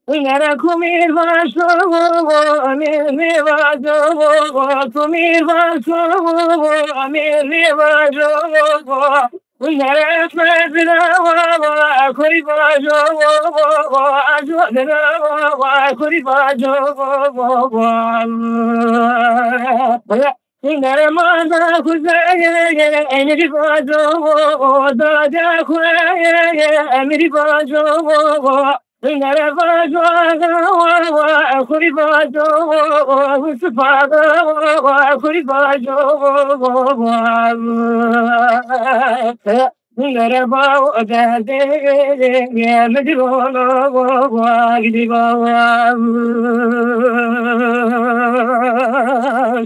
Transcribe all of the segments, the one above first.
Kumir vaso, mi vaso, kumir vaso, mi vaso. Nere fedra wa kuri vaso, azodra wa kuri vaso. Nere manda kuzaye, emiri vaso, da kuye, emiri vaso. Nere vaso, kuri vaso, usfada kuri vaso. Nere vaso, de medrono gidi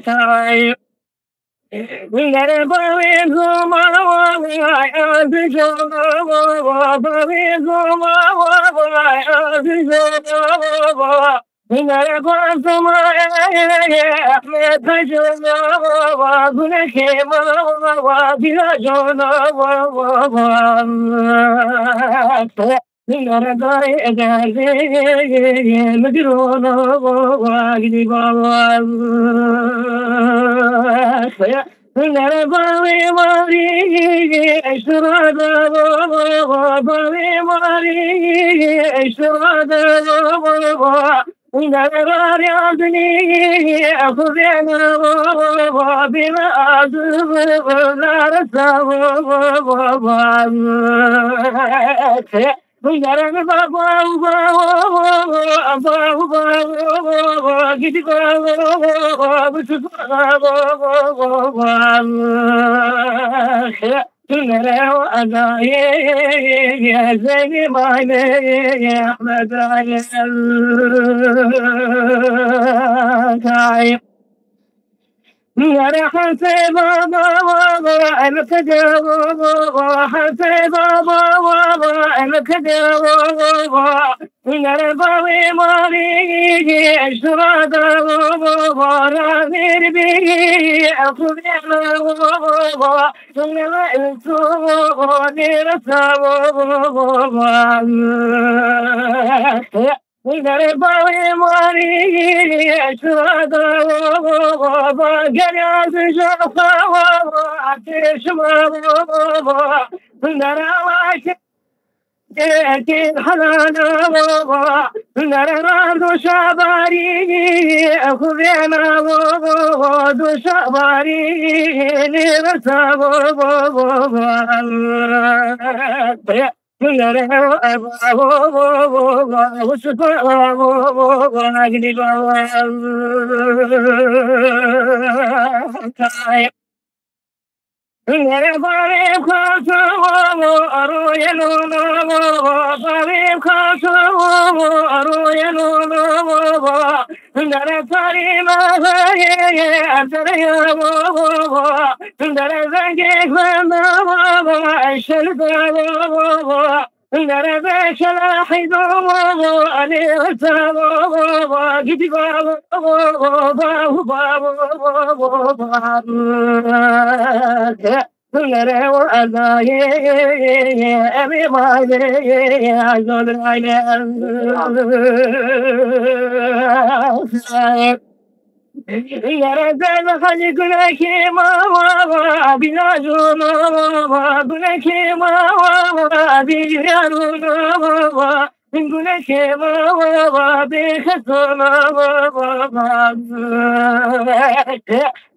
sai. Nere vaso, Nere bari mari, eşrada bari mari, eşrada nere bari adni, akuzena bina azlar sav. Nere baba gidi nere ana ye zeni mane Ahmed Ali نرى حسين بابا المكدر حسين بابا المكدر نرى بابي مالي اشتراد نرى بي أخذنا نرى انتو نرى سوا Nere bari mari, eşrada geliyorsun şafa, ateşime nere vaşe ekin halana nere rardo şabari, kuvvena do şabari nere savo. Nere bari kaso aruyelu bari kaso aruyelu nere pari mahaye artaya nere zenge khana şelda nere beşla hido ali sabo gidi Nere ana ye emi mane azodra Yere ben hani güneşi mama binazum güneşi mama binazum güneşi mama bekhatum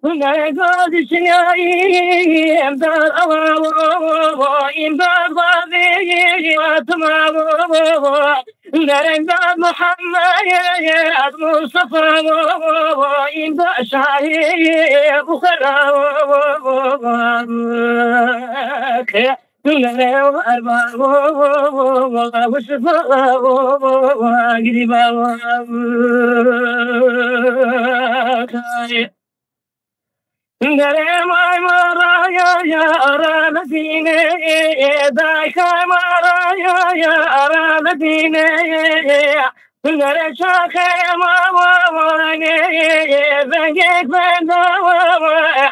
ne gözün yayım dar imdad vazi atma Nereden Muhammed Mustafa imdad şahir bukhara Nere arba وشفا قريبا Neremay maraya yara Medine, daykay maraya yara Medine. Nere çakaya mama ne, ben gekmen dava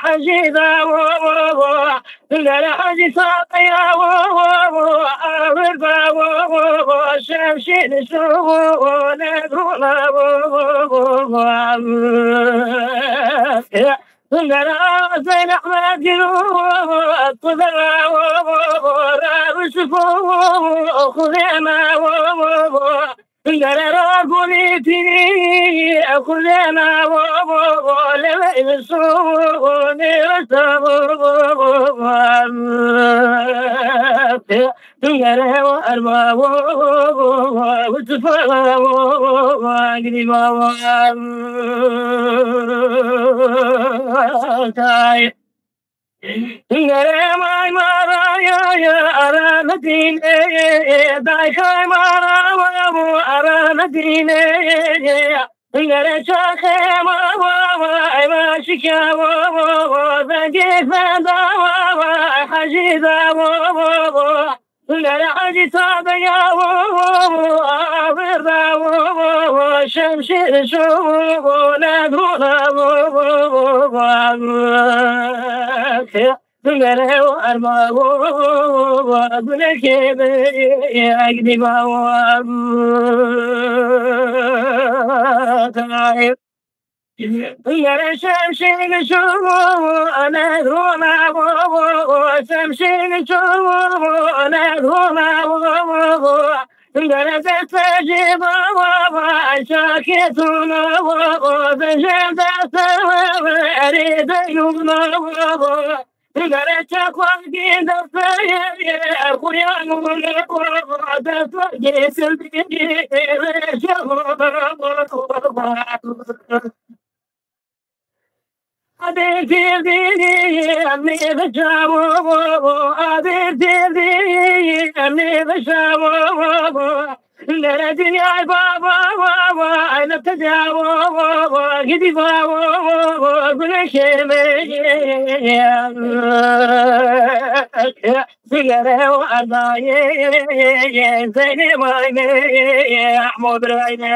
hacı dava. Nere hacı sakaya ağır dava, şemşin şu ne kula. نرى زين أحمد جنود طذرا وشفو خذنا نرى قولتني خذنا لبين السوق نرتب نرى وأرباب وتفا وقريبا Neremay maraya yara Medine, daykay maraya ara Medine. Nere çakaya mama şikaya ben gekmen dava hacı dava. Nere hacı tabaya ağır dava şemşir şu ne kula. Nere varma güneşe agni bawa. Nere şemşin şu ne kula, şemşin şu ne kula. Nere tecrübe baba şaketuna baba bejem derse de yoluna baba. Nere çakwan giderse kuryanın baba derse getirdi Adı dildi emni beşavu, adı dildi emni beşavu. Nere dünyay baba aynı tecavu, gidi bavu güneşime. Sigara ardayı Zeynep aynı Ahmet aynı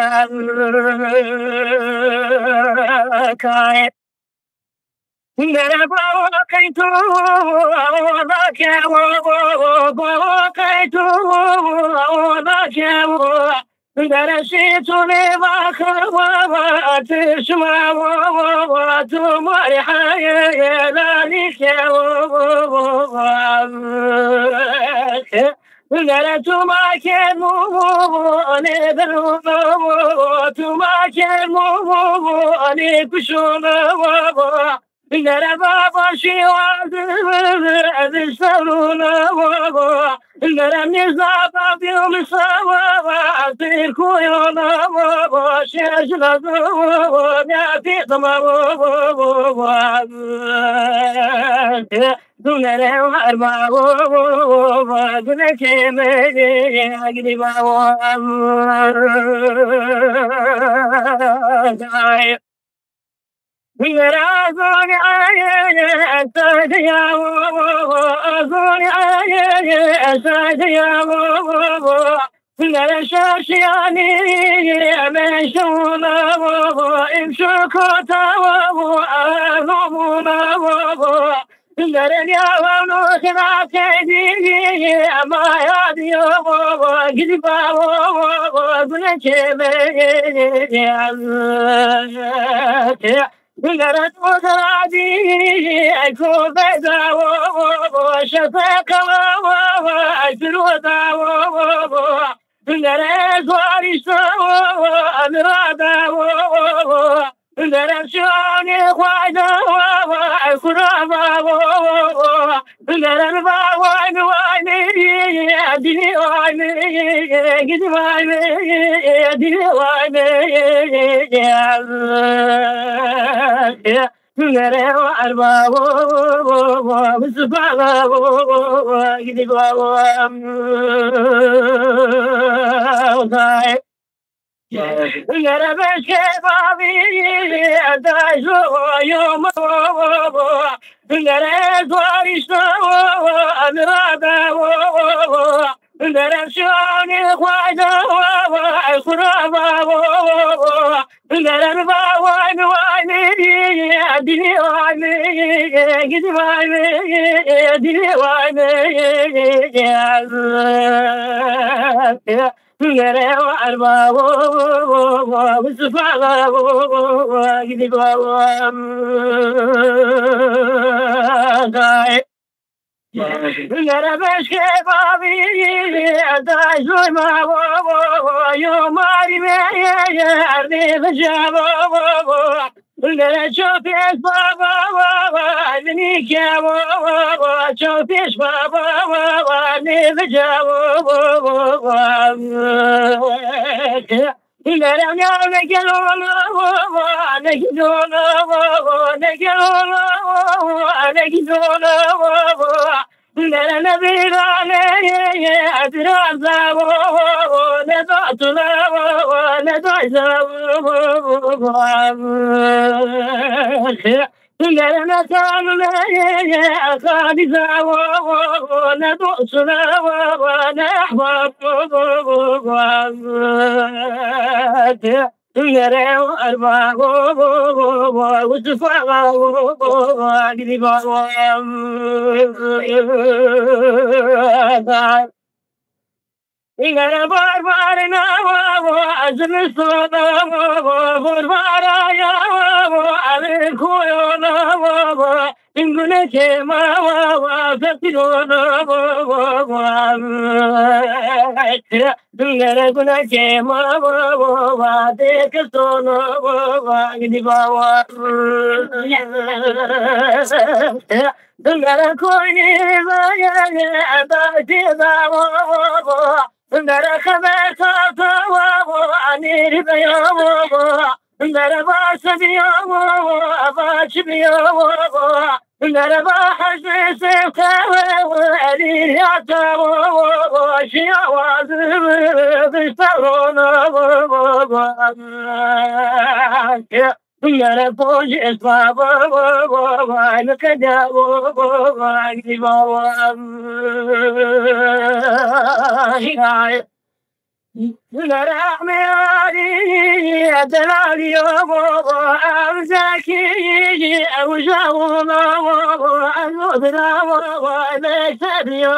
kayıp. Nere bakaytu bakaytu nere şitune bakwa tüşma tumari hayalani nere tumake ne beru tumake ne kuşuna Nere baba şivadı saruna baba Nere mizaba bilmisava Sirkuyona baba Şeşladı baba Nefitama baba Nere var baba Güneşime gidi baba Azoni aye sadya azoni aye sadya nere şaşyani meşuna imşu kota alumuna nere yavanu kıratedi ama yadiyo gidip güneşime Nere tozadi kubeda şafaka şuruda nere zarişta amirada nere şani khayda kuraba nere bavani vani dini vani gidi vani dini vani Nere var baba Mustafa gidi baba Nere beşke babi da şu yom Nereye zor işte Nerede Nereye şani Khwaja Kuraba Nereye Vay Dili Vay Gidi Vay Dili Vay Nereye var Mustafa gidip Nere beşke babi da zoyma yo mari me yerdi bejaba Nere çöpes baba ni ke çöpes baba ni bejaba Nere ne gelo ne gelo ne gelo ne gelo Nere bir ne biraz ne tatlı ne doysa Nere ne tanrı kadiza ne dostu ne ahbap Nere var Mustafa gidip Nere var ne azını sana var ya koyuna İngüne kema fetiyona Nere güne kema deke sona gidip Nere koyuna da Nere kadar anir Nere Nere sevka elir yatar Şiyavazı dışlarına Nere polis baba ne kadar gidip Nere delali Zaki Ujavuna Azudra Bektabiyo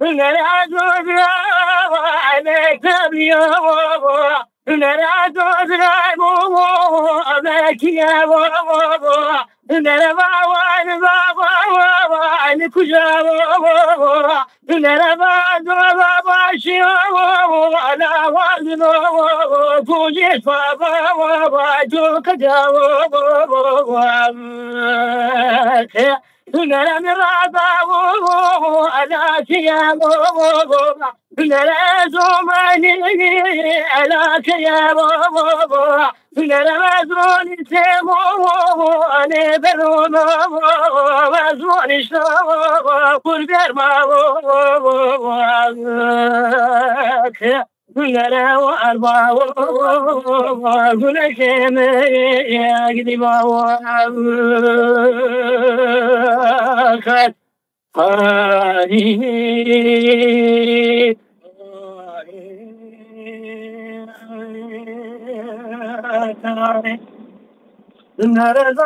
Nere azudra Bektabiyo Nere azudra Bektabiyo Nere ne kucağı Nere başına vazına Polis baba çok acaba Nere mirada alakiye Nere zomani alakiye Nere mezun isemo ne berona mezun işte kurberma Nere var güneşime gidip Nerede